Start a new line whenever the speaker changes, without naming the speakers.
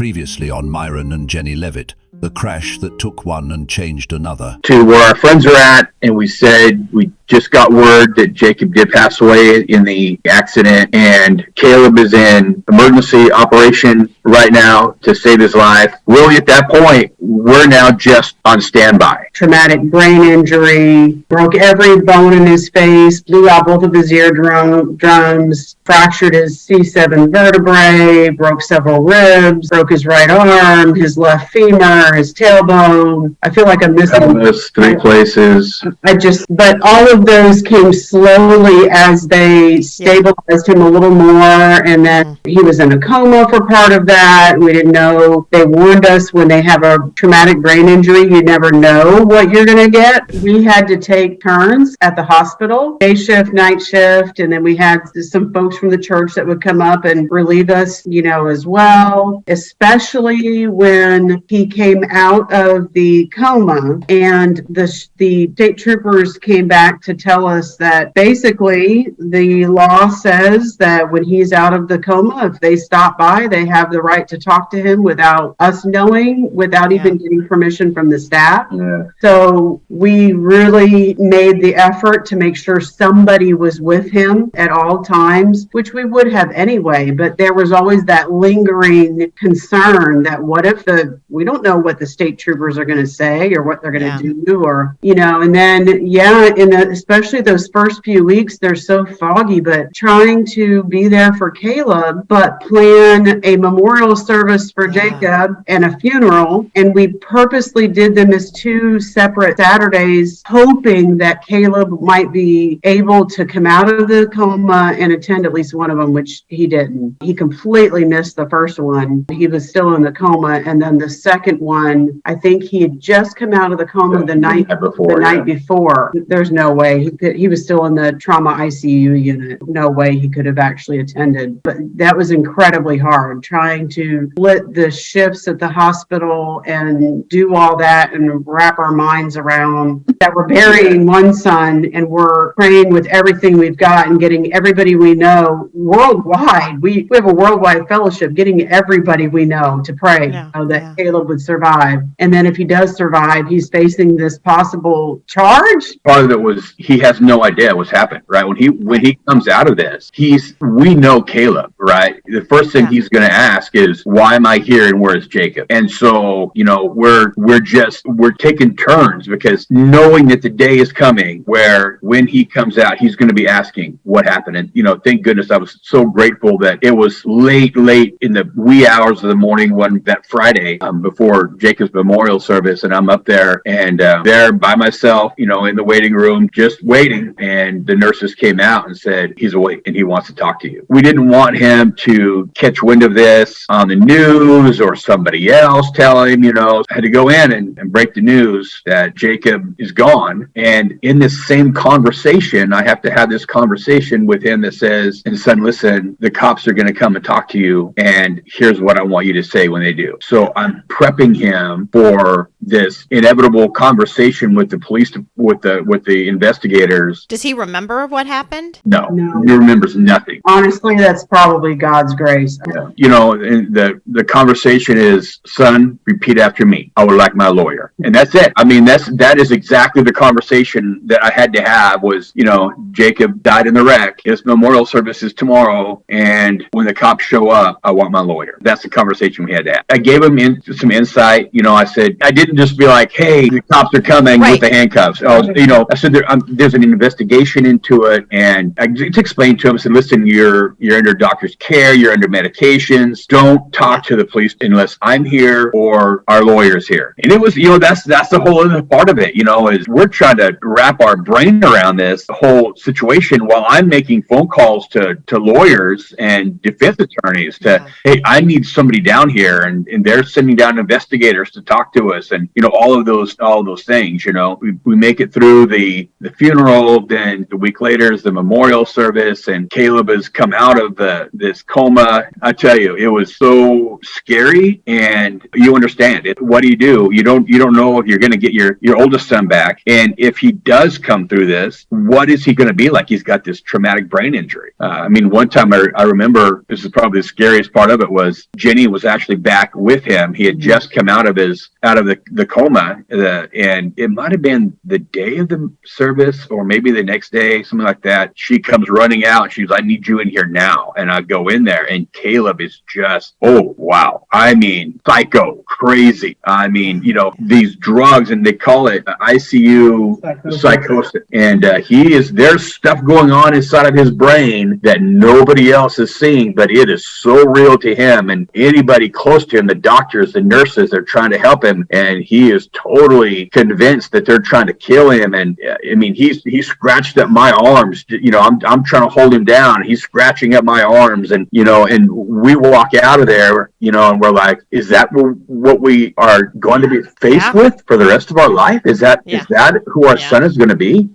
Previously on Myron and Jenny Leavitt, the crash that took one and changed another.
To where our friends are at, and we said we just got word that Jacob did pass away in the accident, and Caleb is in emergency operation right now to save his life. Really, at that point, we're now just on standby.
Traumatic brain injury, broke every bone in his face, blew out both of his eardrums, fractured his C7 vertebrae, broke several ribs, broke his right arm, his left femur, his tailbone. I feel like I'm missing
three places.
But all of those came slowly as they stabilized him a little more, and then he was in a coma for part of that. We didn't know. They warned us when they have a traumatic brain injury, you never know what you're going to get. We had to take turns at the hospital, day shift, night shift, and then we had some folks from the church that would come up and relieve us, as well, especially when he came out of the coma, and the state troopers came back to tell us that basically the law says that when he's out of the coma, if they stop by, they have the right to talk to him without us knowing, without even getting permission from the staff.
Yeah.
So we really made the effort to make sure somebody was with him at all times, which we would have anyway, but there was always that lingering concern that what if we don't know what the state troopers are going to say or what they're going to do, or, and then, especially those first few weeks, they're so foggy, but trying to be there for Caleb, but plan a memorial service for Jacob and a funeral. And we purposely did them as two separate Saturdays, hoping that Caleb might be able to come out of the coma and attend at least one of them, which he didn't. He completely missed the first one. He was still in the coma. And then the second one, I think he had just come out of the coma the night before. There's no way he was still in the trauma ICU unit. No way he could have actually attended. But that was incredibly hard, trying to split the shifts at the hospital and do all that and wrap our minds around that we're burying one son and we're praying with everything we've got and getting everybody we know worldwide. We have a worldwide fellowship, getting everybody we know to pray that Caleb would survive. And then if he does survive, he's facing this possible charge.
Part of it was he has no idea what's happened, right? When he comes out of this, we know Caleb, right? The first thing he's going to ask is, why am I here and where is Jacob? And so, we're taking turns, because knowing that the day is coming where when he comes out, he's going to be asking what happened. And, thank goodness I was so grateful that it was late in the wee hours of the morning that Friday before Jacob's memorial service. And I'm up there and there by myself, in the waiting room, just waiting. And the nurses came out and said, he's awake and he wants to talk to you. We didn't want him to catch wind of this on the news or somebody else tell him, I had to go in and break the news that Jacob is gone. And in this same conversation, I have to have this conversation with him that says, and son, listen, the cops are going to come and talk to you. And here's what I want you to say when they do. So I'm prepping him for this inevitable conversation with the police, with the investigators.
Does he remember what happened?
No, he remembers nothing.
Honestly, that's probably God's grace.
Yeah. And the conversation is, son, repeat after me. I would like my lawyer. And that's it. I mean, that is exactly the conversation that I had to have was, Jacob died in the wreck. His memorial service is tomorrow. And when the cops show up, I want my lawyer. That's the conversation we had to have. I gave him some insight. I said, I didn't just be like, hey, the cops are coming with the handcuffs. I said, there's an investigation into it. And I just explained to him, I said, listen, you're under doctor's care. You're under medications. Don't talk to the police unless I'm here or our lawyer's here. And it was, that's the whole other part of it, is we're trying to wrap our brain around this whole situation while I'm making phone calls to lawyers and defense attorneys hey, I need somebody down here, and they're sending down investigators to talk to us, and all of those things. We make it through the funeral. Then the week later is the memorial service, and Caleb has come out of this coma. I tell you, it was so scary, and you understand it. What do? You don't know if you're going to get your oldest son back, and if he does come through this, what is he going to be like? He's got this traumatic brain injury. I mean, one time I remember, this is probably the scariest part of it, was Jenny was actually back with him. He had just come out of the coma, and it might have been the day of the service, or maybe the next day, something like that. She comes running out. She's, I need you in here now. And I go in there, and Caleb is just, oh wow, I mean, psycho, crazy. I mean, these drugs, and they call it ICU psychosis. And there's stuff going on inside of his brain that nobody else is seeing, but it is so real to him. And anybody close to him, the doctors, the nurses, they're trying to help him, and he is totally convinced that they're trying to kill him. And I mean, he scratched up my arms. I'm trying to hold him down. He's scratching up my arms, and and we walk out of there, and we're like, is that what we are going to be faced with for the rest of our life? Is that who our son is going to be?